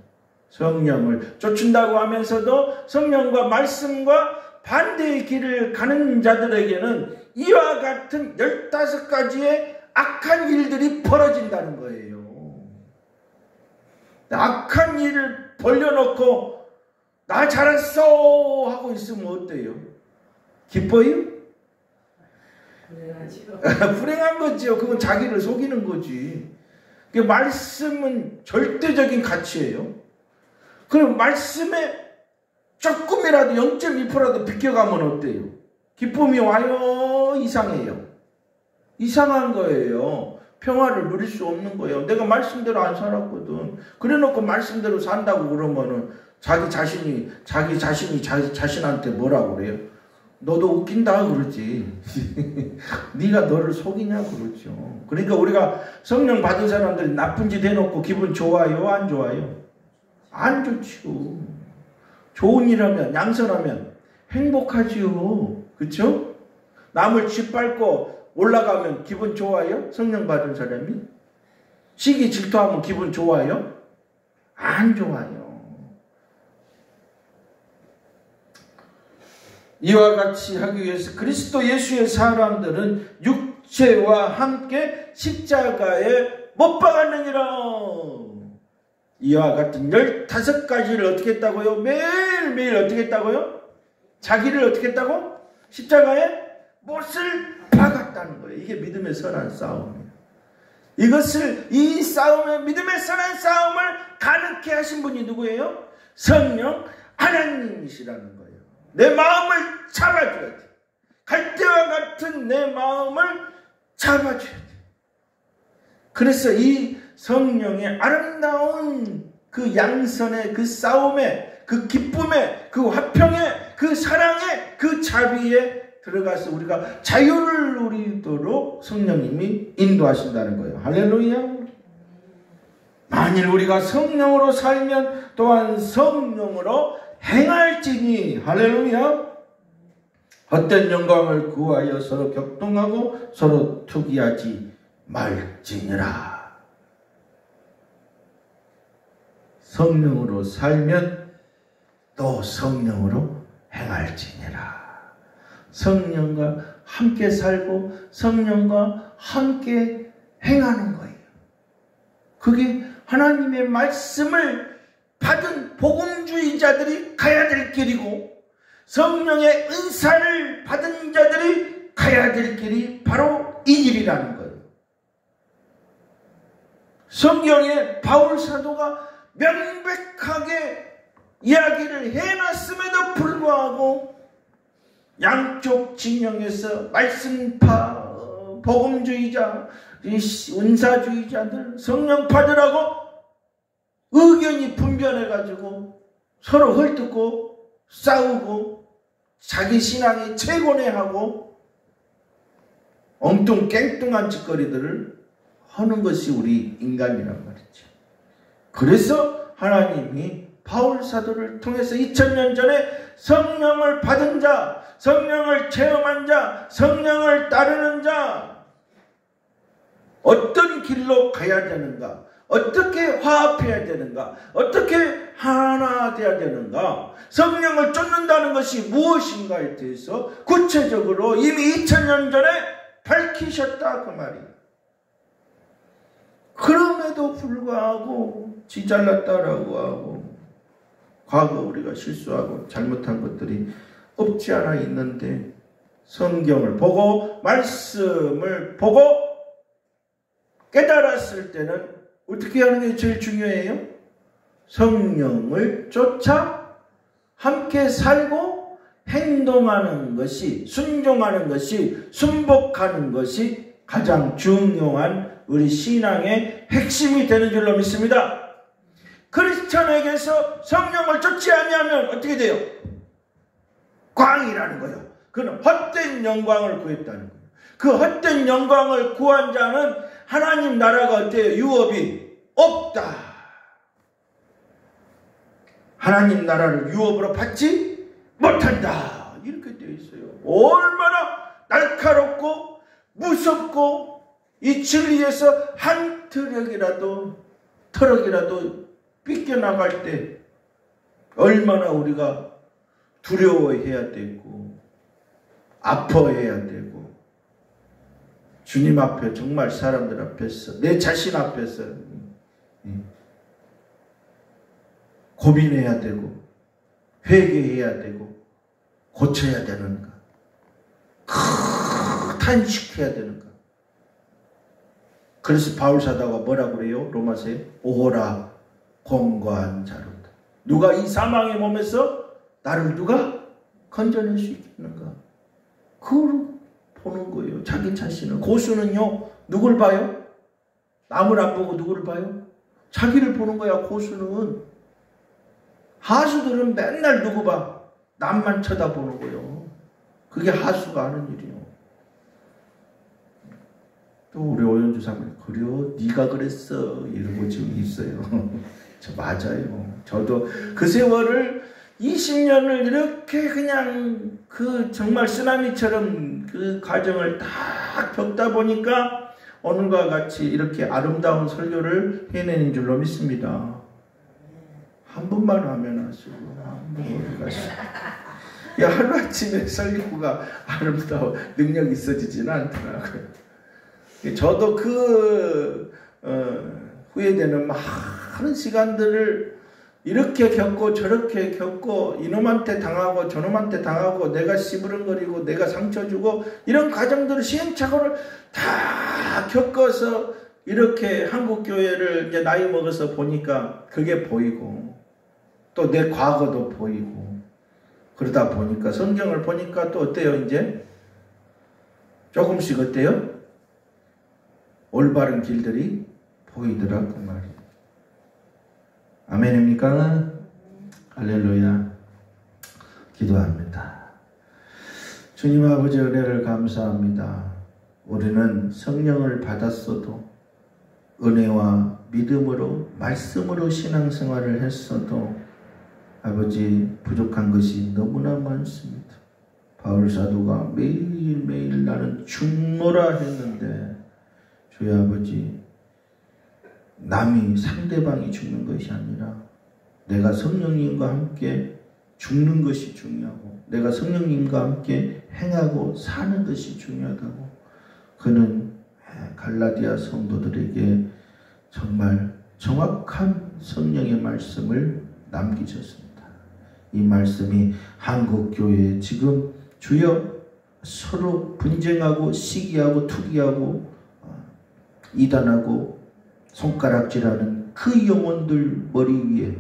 성령을 쫓는다고 하면서도 성령과 말씀과 반대의 길을 가는 자들에게는 이와 같은 15가지의 악한 일들이 벌어진다는 거예요. 악한 일을 벌려놓고 나 잘했어 하고 있으면 어때요? 기뻐요? 불행한 거지요. 그건 자기를 속이는 거지. 말씀은 절대적인 가치예요. 그럼 말씀에 조금이라도 0.2%라도 비껴가면 어때요? 기쁨이 와요? 이상해요? 이상한 거예요. 평화를 누릴 수 없는 거예요. 내가 말씀대로 안 살았거든. 그래놓고 말씀대로 산다고 그러면은 자기 자신한테 뭐라고 그래요? 너도 웃긴다 그러지. 네가 너를 속이냐 그러죠. 그러니까 우리가 성령 받은 사람들이 나쁜 짓 해놓고 기분 좋아요? 안 좋아요? 안 좋죠. 좋은 일 하면, 양선하면 행복하지요. 그렇죠? 남을 짓밟고 올라가면 기분 좋아요? 성령 받은 사람이? 시기 질투하면 기분 좋아요? 안 좋아요. 이와 같이 하기 위해서 그리스도 예수의 사람들은 육체와 함께 십자가에 못 박았느니라. 이와 같은 15가지를 어떻게 했다고요? 매일매일 어떻게 했다고요? 자기를 어떻게 했다고? 십자가에 못을 박았다는 거예요. 이게 믿음의 선한 싸움이에요. 이 싸움의 믿음의 선한 싸움을 가능케 하신 분이 누구예요? 성령 하나님이시라는 거예요. 내 마음을 잡아줘야 돼. 갈대와 같은 내 마음을 잡아줘야 돼. 그래서 이 성령의 아름다운 그 양선의 그 싸움에 그 기쁨에 그 화평에 그 사랑에 그 자비에 들어가서 우리가 자유를 누리도록 성령님이 인도하신다는 거예요. 할렐루야. 만일 우리가 성령으로 살면 또한 성령으로 행할지니, 할렐루야. 헛된 영광을 구하여 서로 격동하고 서로 투기하지 말지니라. 성령으로 살면 또 성령으로 행할지니라. 성령과 함께 살고 성령과 함께 행하는 거예요. 그게 하나님의 말씀을 받은 복음주의자들이 가야 될 길이고, 성령의 은사를 받은 자들이 가야 될 길이 바로 이 길이라는 거예요. 성경에 바울 사도가 명백하게 이야기를 해놨음에도 불구하고 양쪽 진영에서 말씀파, 복음주의자, 은사주의자들, 성령 받으라고 의견이 분별해가지고 서로 헐뜯고 싸우고 자기 신앙이 최고네 하고 엉뚱깽뚱한 짓거리들을 하는 것이 우리 인간이란 말이죠. 그래서 하나님이 바울 사도를 통해서 2000년 전에 성령을 받은 자, 성령을 체험한 자, 성령을 따르는 자, 어떤 길로 가야 되는가, 어떻게 화합해야 되는가, 어떻게 하나 되어야 되는가, 성령을 쫓는다는 것이 무엇인가에 대해서 구체적으로 이미 2000년 전에 밝히셨다 그 말이에요. 그럼에도 불구하고 지 잘났다라고 하고 과거 우리가 실수하고 잘못한 것들이 없지 않아 있는데, 성경을 보고 말씀을 보고 깨달았을 때는 어떻게 하는 게 제일 중요해요? 성령을 쫓아 함께 살고 행동하는 것이, 순종하는 것이, 순복하는 것이 가장 중요한 우리 신앙의 핵심이 되는 줄로 믿습니다. 크리스천에게서 성령을 쫓지 아니하면 어떻게 돼요? 광이라는 거예요. 그는 헛된 영광을 구했다는 거예요. 그 헛된 영광을 구한 자는 하나님 나라가 어때요? 유업이 없다. 하나님 나라를 유업으로 받지 못한다. 이렇게 되어 있어요. 얼마나 날카롭고 무섭고 이 진리에서 한 트럭이라도 삐껴나갈 때 얼마나 우리가 두려워해야 되고 아파해야 되고, 주님 앞에, 정말 사람들 앞에서, 내 자신 앞에서 고민해야 되고 회개해야 되고 고쳐야 되는가, 탄식해야 되는가. 그래서 바울 사도가 뭐라고 그래요? 로마서에 오호라 공고한 자로다. 누가 이 사망의 몸에서 나를 누가 건져낼 수 있겠는가? 그걸 보는 거예요. 자기 자신을. 고수는요, 누굴 봐요? 남을 안 보고 누구를 봐요? 자기를 보는 거야. 고수는. 하수들은 맨날 누구 봐? 남만 쳐다보는 거예요. 그게 하수가 하는 일이에요. 또 우리 오연주 사모님, 그래요? 네가 그랬어. 이러고 지금 있어요. 저 맞아요. 저도 그 세월을 20년을 이렇게 그냥 그 정말 쓰나미처럼 그 과정을 딱 겪다 보니까 오늘과 같이 이렇게 아름다운 설교를 해내는 줄로 믿습니다. 한 번만 하면 하시고 한 번 어디 가시고. 야, 하루아침에 설교가 아름다워 능력이 있어지지는 않더라고요. 저도 그 후회되는 많은 시간들을 이렇게 겪고 저렇게 겪고 이놈한테 당하고 저놈한테 당하고 내가 씨부름거리고 내가 상처 주고 이런 과정들을 시행착오를 다 겪어서 이렇게 한국교회를 이제 나이 먹어서 보니까 그게 보이고 또 내 과거도 보이고 그러다 보니까 성경을 보니까 또 어때요? 이제 조금씩 어때요? 올바른 길들이 보이더라고 말이에요. 아멘입니까? 할렐루야. 기도합니다. 주님 아버지 은혜를 감사합니다. 우리는 성령을 받았어도 은혜와 믿음으로 말씀으로 신앙생활을 했어도 아버지 부족한 것이 너무나 많습니다. 바울사도가 매일매일 나는 죽노라 했는데 주여 아버지 남이 상대방이 죽는 것이 아니라 내가 성령님과 함께 죽는 것이 중요하고 내가 성령님과 함께 행하고 사는 것이 중요하다고 그는 갈라디아 성도들에게 정말 정확한 성령의 말씀을 남기셨습니다. 이 말씀이 한국교회에 지금 주여 서로 분쟁하고 시기하고 투기하고 이단하고 손가락질하는 그 영혼들 머리 위에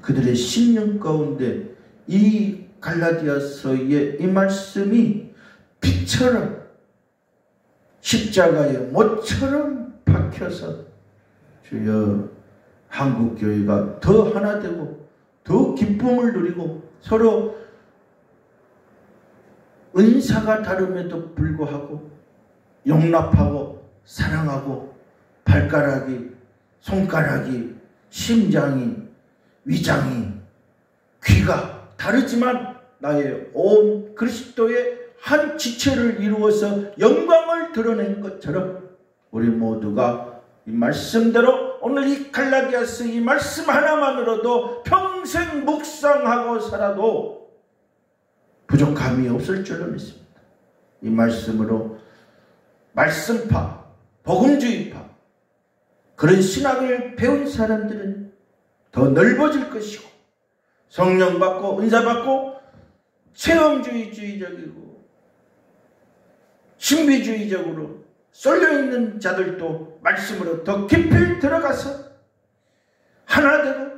그들의 심령 가운데 이 갈라디아서의 이 말씀이 빛처럼 십자가의 못처럼 박혀서 주여 한국교회가 더 하나 되고 더 기쁨을 누리고 서로 은사가 다름에도 불구하고 용납하고 사랑하고 발가락이 손가락이 심장이 위장이 귀가 다르지만 나의 온 그리스도의 한 지체를 이루어서 영광을 드러낸 것처럼 우리 모두가 이 말씀대로 오늘 이 갈라디아서 이 말씀 하나만으로도 평생 묵상하고 살아도 부족함이 없을 줄로 믿습니다. 이 말씀으로 말씀파, 복음주의파 그런 신학을 배운 사람들은 더 넓어질 것이고 성령 받고 은사 받고 체험주의적이고 신비주의적으로 쏠려있는 자들도 말씀으로 더 깊이 들어가서 하나 되고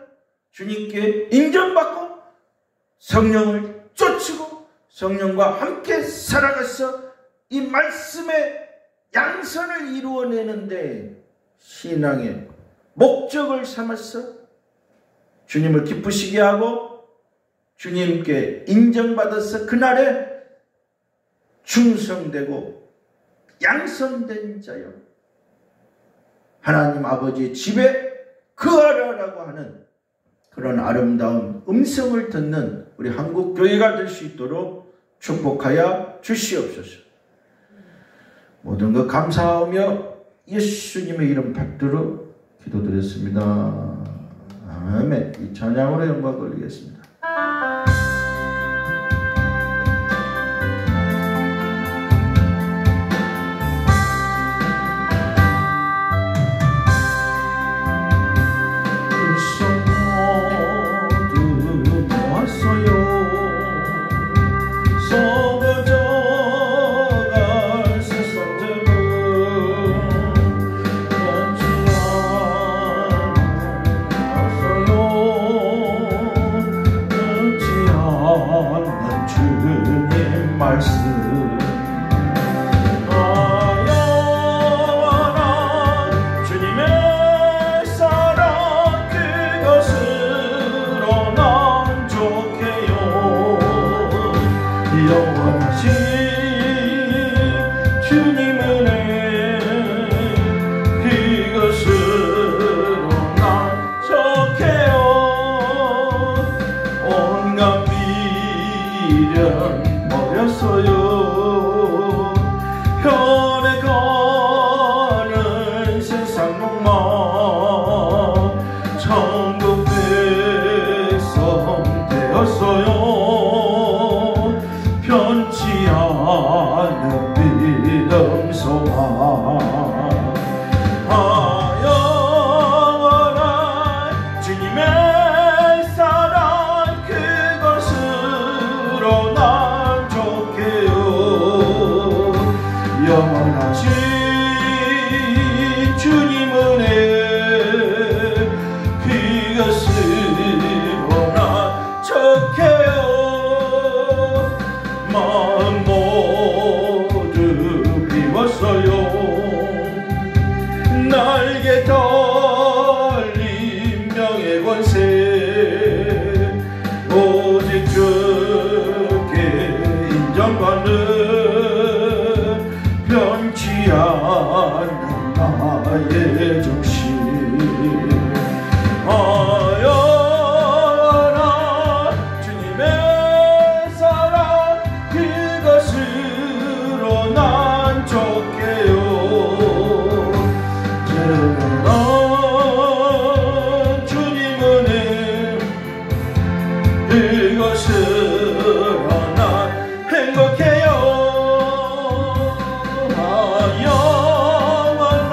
주님께 인정받고 성령을 쫓고 성령과 함께 살아가서 이 말씀의 양선을 이루어내는데 신앙의 목적을 삼아서 주님을 기쁘시게 하고 주님께 인정받아서 그날에 충성되고 양선된 자여 하나님 아버지의 집에 거하라라고 하는 그런 아름다운 음성을 듣는 우리 한국교회가 될 수 있도록 축복하여 주시옵소서. 모든 것 감사하며 예수님의 이름 받들어 기도드렸습니다. 아멘. 이 찬양으로 영광 돌리겠습니다. 영원한 주님의 변치 않는 믿음 소망 영원한 주님의 사랑 그것으로 난 좋게요 영원하신 주님 은혜 그것으로 난 좋게요 마음 모두 비웠어요 날개 달린 명예 권세 오직 주께 인정받는 변치 않는 나의 정신 영원한 주님의 사랑 그것으로 난 좋게요 영원한 주님 은혜 그것으로 난 행복해요 영원한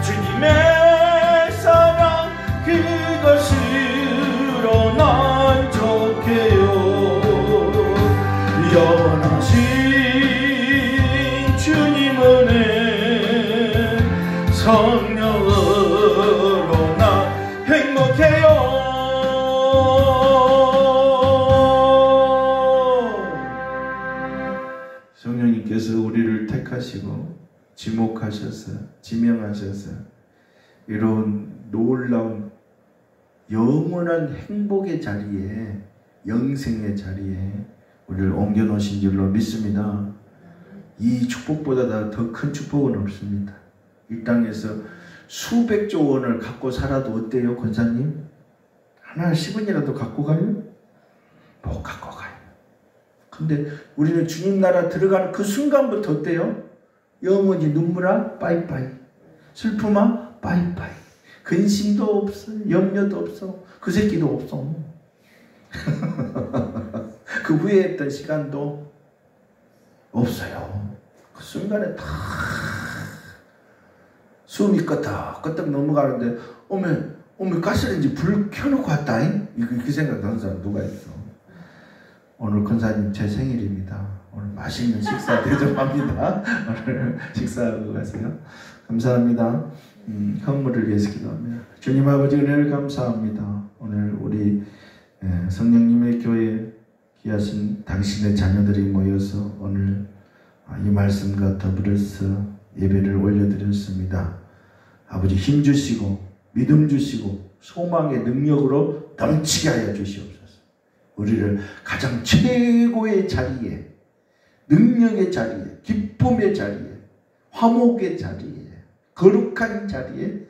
주님의 사랑 그것으로 난 좋게요 영원하신 주님 은혜 성령으로 난 행복해요 성령님께서 우리를 택하시고 지목하셔서 지명하셔서 이런 놀라운 영원한 행복의 자리에 영생의 자리에 우리를 옮겨놓으신 줄로 믿습니다. 이 축복보다 더 큰 축복은 없습니다. 이 땅에서 수백조 원을 갖고 살아도 어때요 권사님? 하나 10원이라도 갖고 가요? 못 갖고 가요. 근데 우리는 주님 나라 들어가는 그 순간부터 어때요? 영원히 눈물아 빠이빠이 슬픔아 빠이빠이 근심도 없어 염려도 없어 그 새끼도 없어 그 후에 했던 시간도 없어요. 그 순간에 다 숨이 끄떡끄떡 넘어가는데 오면 가스레인지 불 켜놓고 왔다잉? 그 생각 하는 사람 누가 있어? 오늘 권사님 제 생일입니다. 오늘 맛있는 식사 대접합니다. 오늘 식사하고 가세요. 감사합니다. 헌물을 위해서 기도합니다. 주님 아버지 은혜를 감사합니다. 오늘 우리 성령님의 교회 귀하신 당신의 자녀들이 모여서 오늘 이 말씀과 더불어서 예배를 올려드렸습니다. 아버지 힘 주시고 믿음 주시고 소망의 능력으로 넘치게 하여 주시옵소서. 우리를 가장 최고의 자리에 능력의 자리에 기쁨의 자리에 화목의 자리에 거룩한 자리에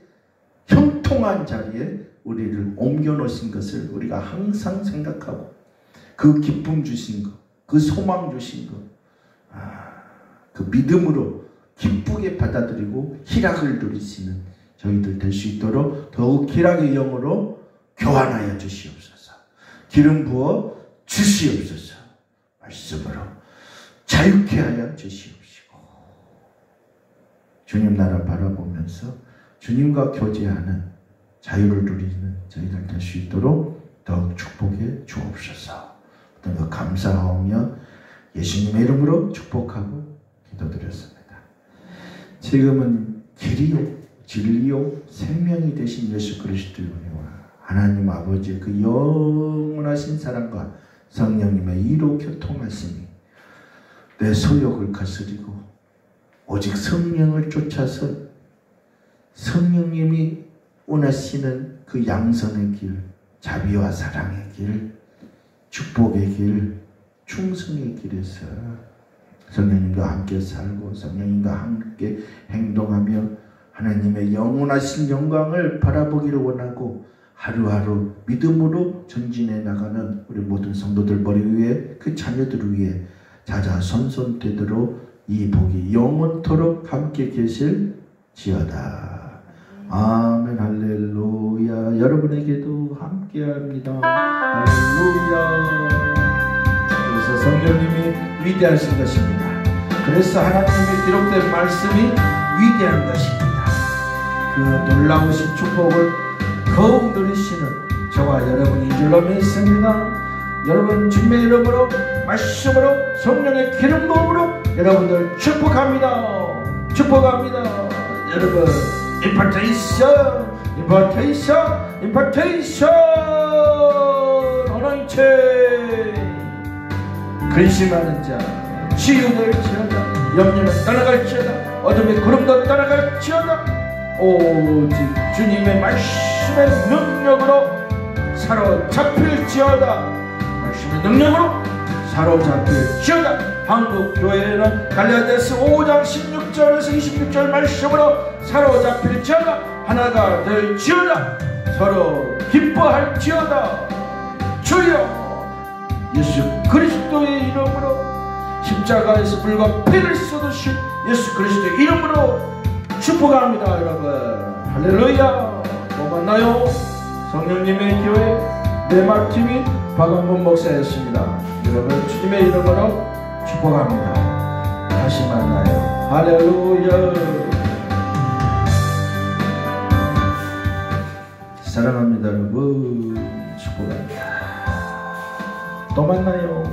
형통한 자리에 우리를 옮겨놓으신 것을 우리가 항상 생각하고 그 기쁨 주신 것, 그 소망 주신 것, 그 믿음으로 기쁘게 받아들이고 희락을 누리시는 저희들 될 수 있도록 더욱 희락의 영으로 교환하여 주시옵소서. 기름 부어 주시옵소서. 말씀으로 자유케 하여 주시옵시고 주님 나라 바라보면서 주님과 교제하는 자유를 누리는 저희들 될 수 있도록 더욱 축복해 주옵소서. 어떤 그 감사하며 예수님의 이름으로 축복하고 기도드렸습니다. 지금은 길이요 진리요 생명이 되신 예수 그리스도의 은혜와 하나님 아버지의 그 영원하신 사랑과 성령님의 이로 교통하심이 내 소욕을 거스리고 오직 성령을 쫓아서 성령님이 원하시는 그 양선의 길, 자비와 사랑의 길, 축복의 길, 충성의 길에서 성령님과 함께 살고 성령님과 함께 행동하며 하나님의 영원하신 영광을 바라보기를 원하고 하루하루 믿음으로 전진해 나가는 우리 모든 성도들 머리 위에 그 자녀들 위에 자자손손되도록 이 복이 영원토록 함께 계실지어다. 아멘. 할렐루야. 여러분에게도 함께합니다. 할렐루야. 그래서 성령님이 위대하신 것입니다. 그래서 하나님의 기록된 말씀이 위대한 것입니다. 그 놀라우신 축복을 더욱 누리시는 저와 여러분인 줄로 믿습니다. 여러분 주님의 이름으로 말씀으로 성령의 기름 부음으로 여러분들 축복합니다. 축복합니다. 여러분 임파테이션 어너인팅 근심하는 자 치유될지어다. 염려는 떠나갈지어다. 어둠의 구름도 떠나갈지어다. 오직 주님의 말씀의 능력으로 사로잡힐지어다. 말씀의 능력으로 사로잡힐지어다. 한국교회는 갈라디아서 5장 16절에서 26절 말씀으로 사로잡힐지어다. 하나가 될지어다. 서로 기뻐할지어다. 주여 예수 그리스도의 이름으로 십자가에서 불과 피를 쏟으신 예수 그리스도의 이름으로 축복합니다. 여러분 할렐루야. 또 만나요. 성령님의 교회 네마TV 박원문 목사였습니다. 여러분 주님의 이름으로 축복합니다. 다시 만나요. 할렐루야. 사랑합니다. 여러분 축복합니다. 또 만나요.